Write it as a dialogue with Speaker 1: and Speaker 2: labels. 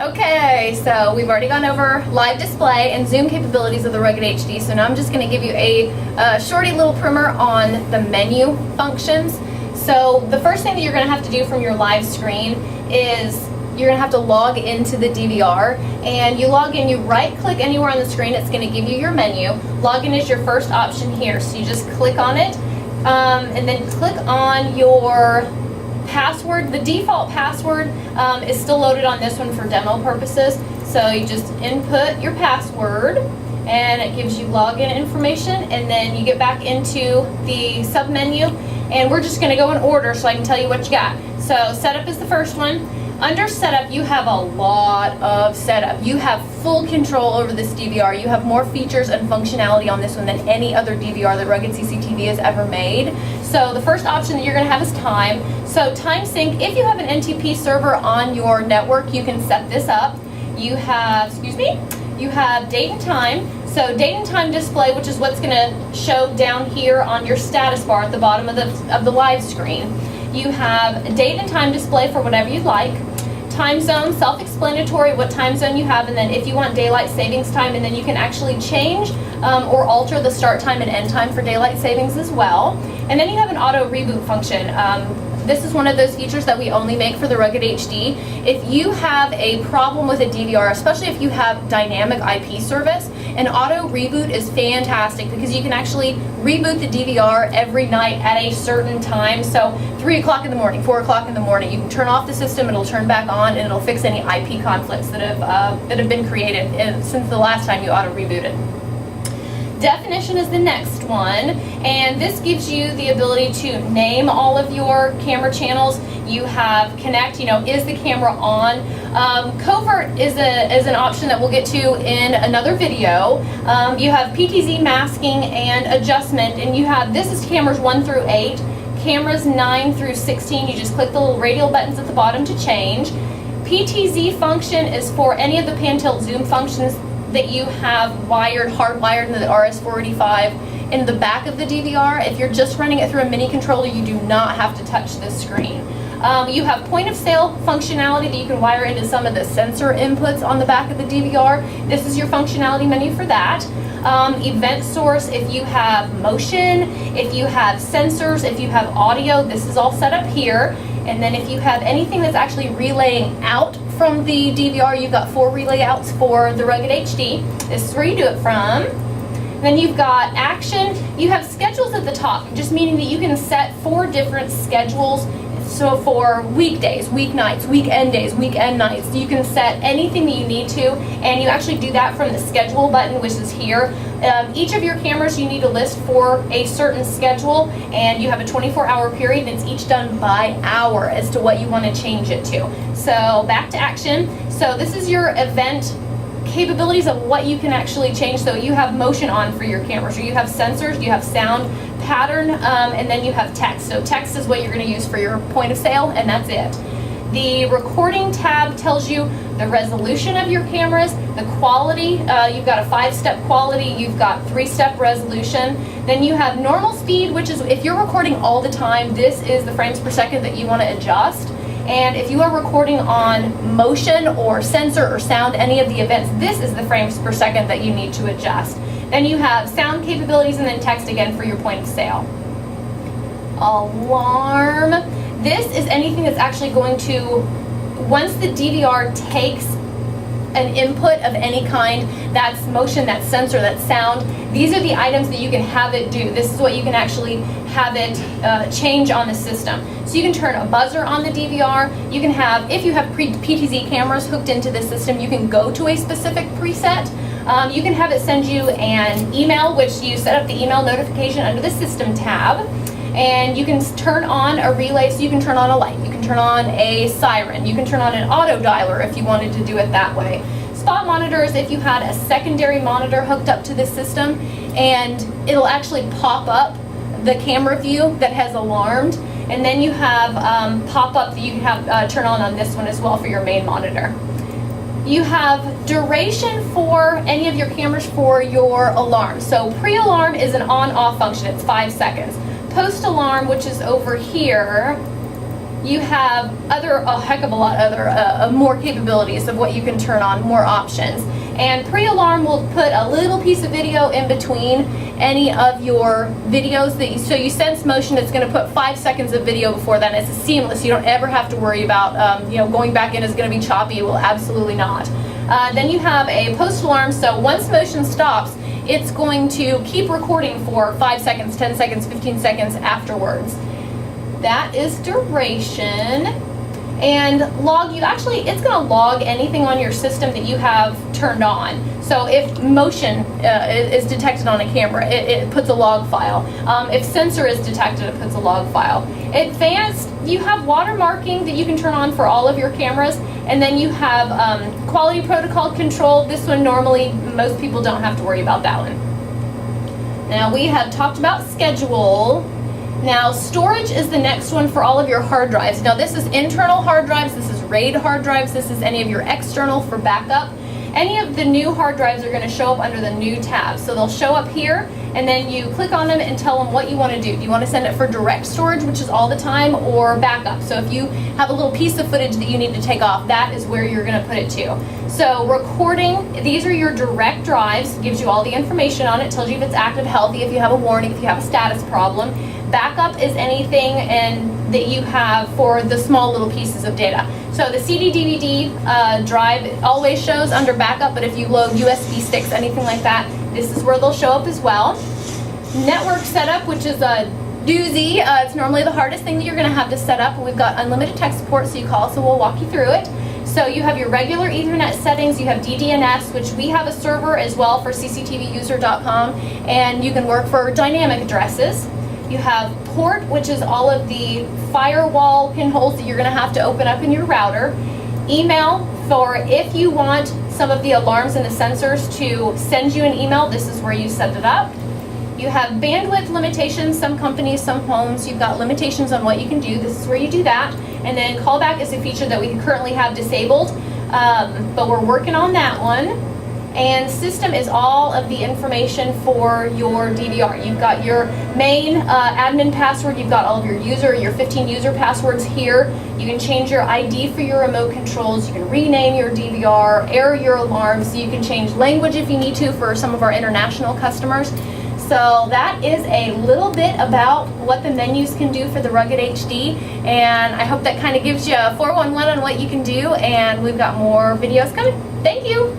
Speaker 1: Okay, so we've already gone over live display and zoom capabilities of the Rugged HD, so now I'm just going to give you a shorty little primer on the menu functions. So the first thing that you're going to have to do from your live screen is you're going to have to log into the DVR, and you log in, you right click anywhere on the screen, it's going to give you your menu. Login is your first option here, so you just click on it and then click on your password. The default password is still loaded on this one for demo purposes, so you just input your password and it gives you login information, and then you get back into the sub menu, and we're just going to go in order so I can tell you what you got. So setup is the first one. Under setup, you have a lot of setup. You have full control over this DVR. You have more features and functionality on this one than any other DVR that Rugged CCTV has ever made. So the first option that you're going to have is time. So time sync, if you have an NTP server on your network, you can set this up. You have, you have date and time. So date and time display, which is what's going to show down here on your status bar at the bottom of the live screen. You have date and time display for whatever you'd like. Time zone, self-explanatory, what time zone you have, and then if you want daylight savings time, and then you can actually change or alter the start time and end time for daylight savings as well. And then you have an auto reboot function. This is one of those features that we only make for the Rugged HD. If you have a problem with a DVR, especially if you have dynamic IP service, an auto reboot is fantastic because you can actually reboot the DVR every night at a certain time. So 3 o'clock in the morning, 4 o'clock in the morning, you can turn off the system, it'll turn back on, and it'll fix any IP conflicts that have been created since the last time you auto rebooted. Definition is the next one, and this gives you the ability to name all of your camera channels. You have connect, is the camera on? Covert is an option that we'll get to in another video. You have PTZ masking and adjustment, and you have, this is cameras 1 through 8, cameras 9 through 16, you just click the little radial buttons at the bottom to change. PTZ function is for any of the pan tilt zoom functions that you have hardwired into the RS485 in the back of the DVR. If you're just running it through a mini controller, you do not have to touch this screen. You have point of sale functionality that you can wire into some of the sensor inputs on the back of the DVR. This is your functionality menu for that. Event source, if you have motion, if you have sensors, if you have audio, this is all set up here. And then if you have anything that's actually relaying out from the DVR, you've got 4 relay outs for the Rugged HD. This is where you do it from. Then you've got action. You have schedules at the top, just meaning that you can set 4 different schedules. So for weekdays, weeknights, weekend days, weekend nights, you can set anything that you need to, and you actually do that from the schedule button, which is here. Each of your cameras you need to list for a certain schedule, and you have a 24-hour period, and it's each done by hour as to what you want to change it to. So back to action. So this is your event capabilities of what you can actually change. So you have motion on for your camera, so you have sensors, you have sound, pattern, and then you have text. So text is what you're going to use for your point of sale, and that's it. The recording tab tells you the resolution of your cameras, the quality. You've got a 5-step quality, you've got 3-step resolution. Then you have normal speed, which is if you're recording all the time, this is the frames per second that you want to adjust. And if you are recording on motion or sensor or sound, any of the events, this is the frames per second that you need to adjust. Then you have sound capabilities, and then text again for your point of sale. Alarm. This is anything that's actually going to, once the DVR takes an input of any kind, that's motion, that's sensor, that's sound, these are the items that you can have it do. This is what you can actually have it change on the system. So you can turn a buzzer on the DVR. You can have, if you have PTZ cameras hooked into the system, you can go to a specific preset. You can have it send you an email, which you set up the email notification under the system tab. And you can turn on a relay, so you can turn on a light, you can turn on a siren, you can turn on an auto dialer if you wanted to do it that way. Spot monitors, if you had a secondary monitor hooked up to the system, and it'll actually pop up the camera view that has alarmed, and then you have pop-up that you can have turn on this one as well for your main monitor. You have duration for any of your cameras for your alarm. So pre-alarm is an on-off function, it's 5 seconds. Post-alarm, which is over here, you have a heck of a lot other more capabilities of what you can turn on, more options. And pre-alarm will put a little piece of video in between any of your videos so you sense motion. It's going to put 5 seconds of video before that. It's seamless. You don't ever have to worry about going back in is going to be choppy. It will absolutely not. Then you have a post alarm. So once motion stops, it's going to keep recording for 5 seconds, 10 seconds, 15 seconds afterwards. That is duration. And log, it's going to log anything on your system that you have turned on. So if motion is detected on a camera, it puts a log file. If sensor is detected, it puts a log file. Advanced, you have watermarking that you can turn on for all of your cameras. And then you have quality protocol control. This one normally, most people don't have to worry about that one. Now we have talked about schedule. Now, storage is the next one for all of your hard drives. Now, this is internal hard drives, this is RAID hard drives, this is any of your external for backup. Any of the new hard drives are going to show up under the new tab. So they'll show up here, and then you click on them and tell them what you want to do. Do you want to send it for direct storage, which is all the time, or backup? So if you have a little piece of footage that you need to take off, that is where you're going to put it to. So recording, these are your direct drives, gives you all the information on it, tells you if it's active, healthy, if you have a warning, if you have a status problem. Backup is anything that you have for the small little pieces of data. So the CD, DVD drive always shows under backup, but if you load USB sticks, anything like that, this is where they'll show up as well. Network setup, which is a doozy. It's normally the hardest thing that you're going to have to set up. We've got unlimited tech support, so you call, so we'll walk you through it. So you have your regular Ethernet settings, you have DDNS, which we have a server as well for cctvuser.com, and you can work for dynamic addresses. You have port, which is all of the firewall pinholes that you're going to have to open up in your router. Email, for if you want some of the alarms and the sensors to send you an email, this is where you set it up. You have bandwidth limitations. Some companies, some homes, you've got limitations on what you can do. This is where you do that. And then callback is a feature that we currently have disabled, but we're working on that one. And system is all of the information for your DVR. You've got your main admin password, you've got all of your 15 user passwords here. You can change your ID for your remote controls, you can rename your DVR, air your alarms, you can change language if you need to for some of our international customers. So that is a little bit about what the menus can do for the Rugged HD, and I hope that kind of gives you a 411 on what you can do, and we've got more videos coming. Thank you.